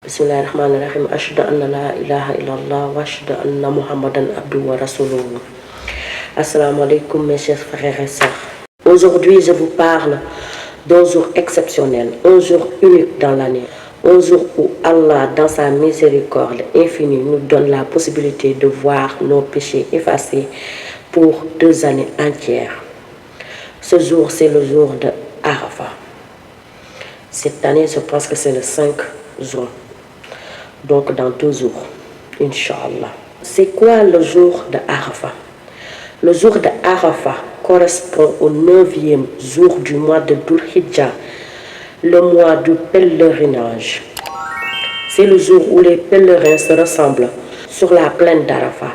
Bismillahirrahmanirrahim. Ashhadu anna la ilaha illallah wa ashhadu anna Muhammadan abduhu wa rasuluhu. Assalamu alaikum mes chers frères et sœurs. Aujourd'hui, je vous parle d'un jour exceptionnel, un jour unique dans l'année, un jour où Allah, dans sa miséricorde infinie, nous donne la possibilité de voir nos péchés effacés pour 2 années entières. Ce jour, c'est le jour de Arafat. Cette année, je pense que c'est le 5 juin. Donc dans 2 jours, Inch'Allah. C'est quoi le jour de Arafat? Le jour de Arafat correspond au 9e jour du mois de Dhul Hijjah, le mois du pèlerinage. C'est le jour où les pèlerins se rassemblent sur la plaine d'Arafat,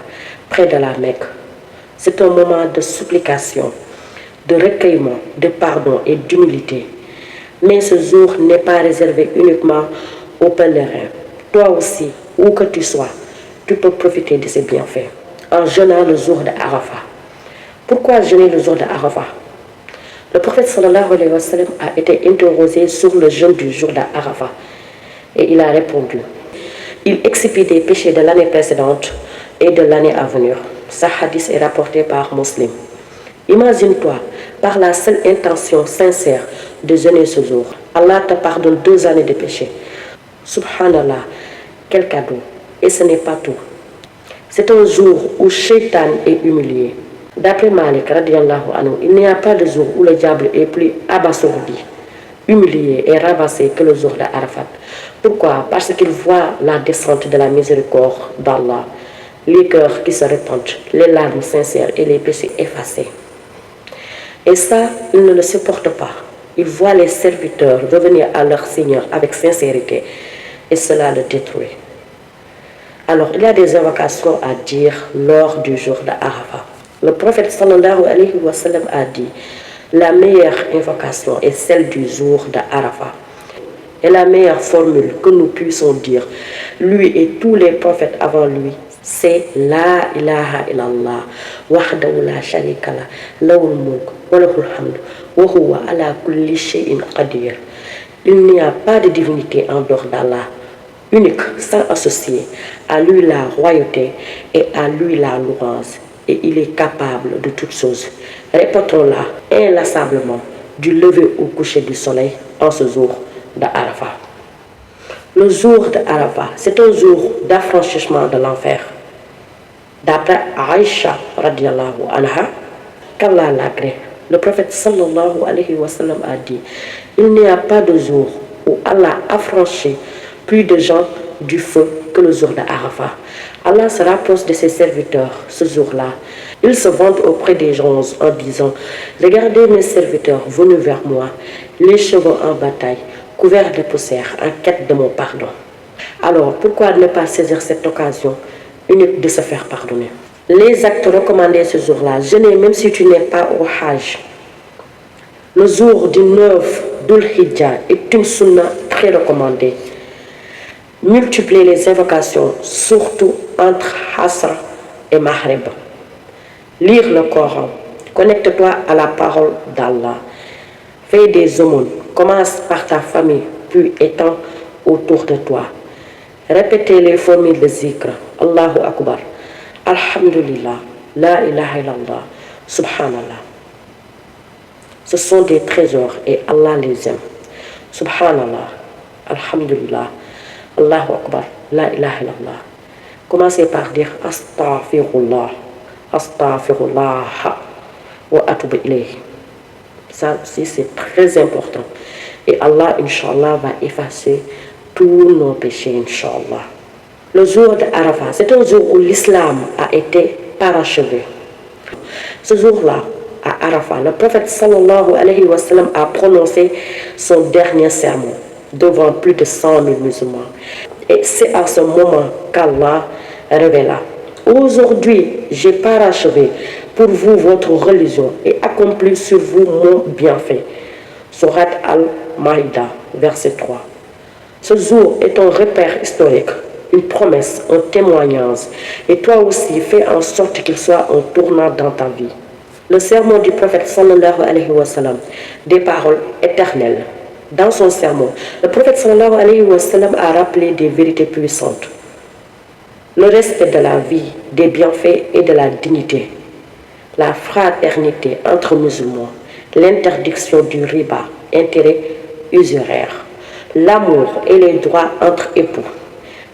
près de la Mecque. C'est un moment de supplication, de recueillement, de pardon et d'humilité. Mais ce jour n'est pas réservé uniquement aux pèlerins. Toi aussi, où que tu sois, tu peux profiter de ces bienfaits en jeûnant le jour de Arafat. Pourquoi jeûner le jour de Arafat? Le prophète sallallahu alayhi wa sallam a été interrogé sur le jeûne du jour de Arafat et il a répondu. Il expie des péchés de l'année précédente et de l'année à venir. Ce hadith est rapporté par Muslim. Imagine-toi, par la seule intention sincère de jeûner ce jour, Allah te pardonne 2 années de péché. Subhanallah, quel cadeau. Et ce n'est pas tout. C'est un jour où Shaitan est humilié. D'après Malik radiyallahu anhu, il n'y a pas de jour où le diable est plus abasourdi, humilié et ramassé que le jour de Arafat. Pourquoi? Parce qu'il voit la descente de la miséricorde d'Allah, les cœurs qui se répandent, les larmes sincères et les péchés effacés. Et ça, il ne le supporte pas. Il voit les serviteurs revenir à leur Seigneur avec sincérité et cela le détruit. Alors, il y a des invocations à dire lors du jour de Arafat. Le prophète sallallahu alayhi wa sallam a dit la meilleure invocation est celle du jour de Arafat. Et la meilleure formule que nous puissions dire, lui et tous les prophètes avant lui, c'est La ilaha illallah, wahdahu la sharika la, lahul mulk, wa lahul hamd, wa huwa ala kulli shay'in qadir. Il n'y a pas de divinité en dehors d'Allah, unique, sans associé, à lui la royauté et à lui la louange, et il est capable de toutes choses. Répétons-la inlassablement du lever au coucher du soleil en ce jour de Arafat. Le jour de Arafat, c'est un jour d'affranchissement de l'enfer. D'après Aïcha radiyallahu anha, qu'Allah l'agrée, le prophète sallallahu alayhi wa sallam a dit, il n'y a pas de jour où Allah affranchit plus de gens du feu que le jour de Arafat. Allah se rapproche de ses serviteurs ce jour-là. Il se vante auprès des gens en disant, regardez mes serviteurs venus vers moi, les cheveux en bataille, couverts de poussière, en quête de mon pardon. Alors, pourquoi ne pas saisir cette occasion unique de se faire pardonner? Les actes recommandés ce jour-là, jeûner même si tu n'es pas au Hajj. Le jour du 9 Dhul Hijjah est une sunna très recommandée. Multiplier les invocations, surtout entre Asr et Maghrib. Lire le Coran, connecte-toi à la parole d'Allah. Fais des aumônes, commence par ta famille, puis étends autour de toi. Répétez les formules de zikr, Allahu Akbar, Alhamdulillah, La ilaha illallah, Subhanallah. Ce sont des trésors et Allah les aime. Subhanallah, Alhamdulillah, Allahu Akbar, La ilaha illallah. Commencez par dire Astaghfirullah, Astaghfirullah wa atubu ilayhi. Ça aussi c'est très important. Et Allah, Inch'Allah, va effacer tous nos péchés, Inch'Allah. Le jour de Arafat, c'est un jour où l'islam a été parachevé. Ce jour-là, à Arafat, le prophète sallallahu alayhi wa sallam a prononcé son dernier sermon devant plus de 100 000 musulmans. Et c'est à ce moment qu'Allah révéla. Aujourd'hui, j'ai parachevé pour vous votre religion et accompli sur vous mon bienfait. Surat Al-Maïda, verset 3. Ce jour est un repère historique, une promesse, un témoignage. Et toi aussi, fais en sorte qu'il soit un tournant dans ta vie. Le sermon du prophète sallallahu alayhi wa sallam, des paroles éternelles, Dans son sermon, le prophète sallallahu alayhi wa sallam a rappelé des vérités puissantes. Le respect de la vie, des bienfaits et de la dignité, la fraternité entre musulmans, l'interdiction du riba, intérêt usuraire, l'amour et les droits entre époux.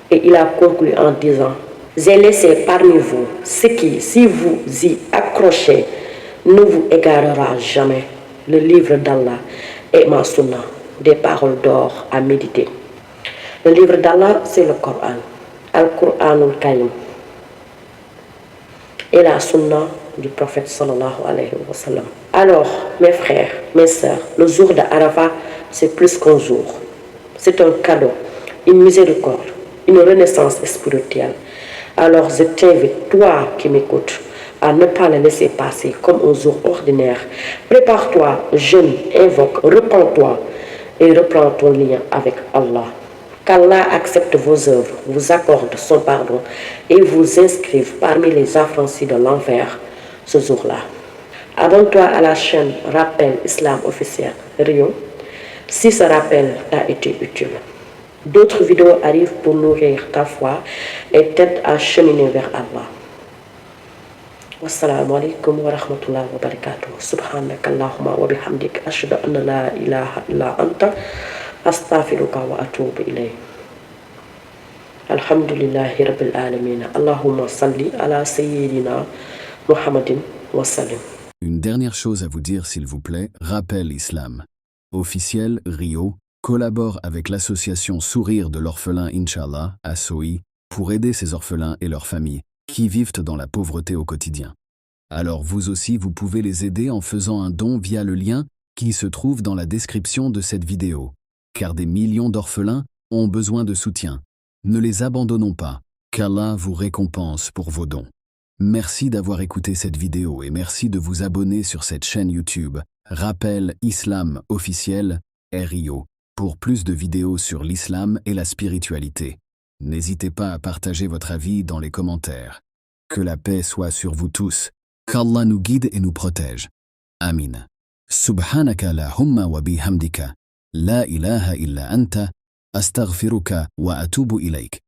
Et il a conclu en disant: j'ai laissé parmi vous ce qui, si vous y accrochez, ne vous égarera jamais. Le livre d'Allah et ma sunna, des paroles d'or à méditer. Le livre d'Allah, c'est le Coran, Al-Qur'anul Karim, et la sunna du prophète sallallahu alayhi wa sallam. Alors, mes frères, mes sœurs, le jour de Arafat, c'est plus qu'un jour. C'est un cadeau, une miséricorde, une renaissance spirituelle. Alors je t'invite, toi qui m'écoutes, à ne pas le laisser passer comme un jour ordinaire. Prépare-toi, jeûne, invoque, repens-toi et reprends ton lien avec Allah. Qu'Allah accepte vos œuvres, vous accorde son pardon et vous inscrive parmi les affranchis de l'enfer ce jour-là. Abonne-toi à la chaîne Rappel Islam officiel Rio si ce rappel t'a été utile. D'autres vidéos arrivent pour nourrir ta foi et t'aider à cheminer vers Allah. Wassalamu alaikum wa rahmatullahi wa barakatuh. Subhanaka Allahumma wa bihamdik ashhadu an la ilaha illa anta astaghfiruka wa atubu ilayk. Alhamdulillahi rabbil alamin. Allahumma salli ala sayyidina Muhammadin wa sallim. Une dernière chose à vous dire s'il vous plaît, Rappel Islam officiel Rio collabore avec l'association Sourire de l'orphelin Inch'Allah à Sohi pour aider ces orphelins et leurs familles qui vivent dans la pauvreté au quotidien. Alors vous aussi vous pouvez les aider en faisant un don via le lien qui se trouve dans la description de cette vidéo, car des millions d'orphelins ont besoin de soutien. Ne les abandonnons pas, qu'Allah vous récompense pour vos dons. Merci d'avoir écouté cette vidéo et merci de vous abonner sur cette chaîne YouTube Rappel Islam officiel RIO pour plus de vidéos sur l'islam et la spiritualité. N'hésitez pas à partager votre avis dans les commentaires. Que la paix soit sur vous tous, qu'Allah nous guide et nous protège. Amin. Subhanaka Allahumma wa bihamdika, la ilaha illa anta, astaghfiruka wa atubu ilayk.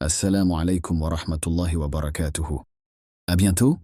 Assalamu alaikum wa rahmatullahi wa barakatuhu. À bientôt.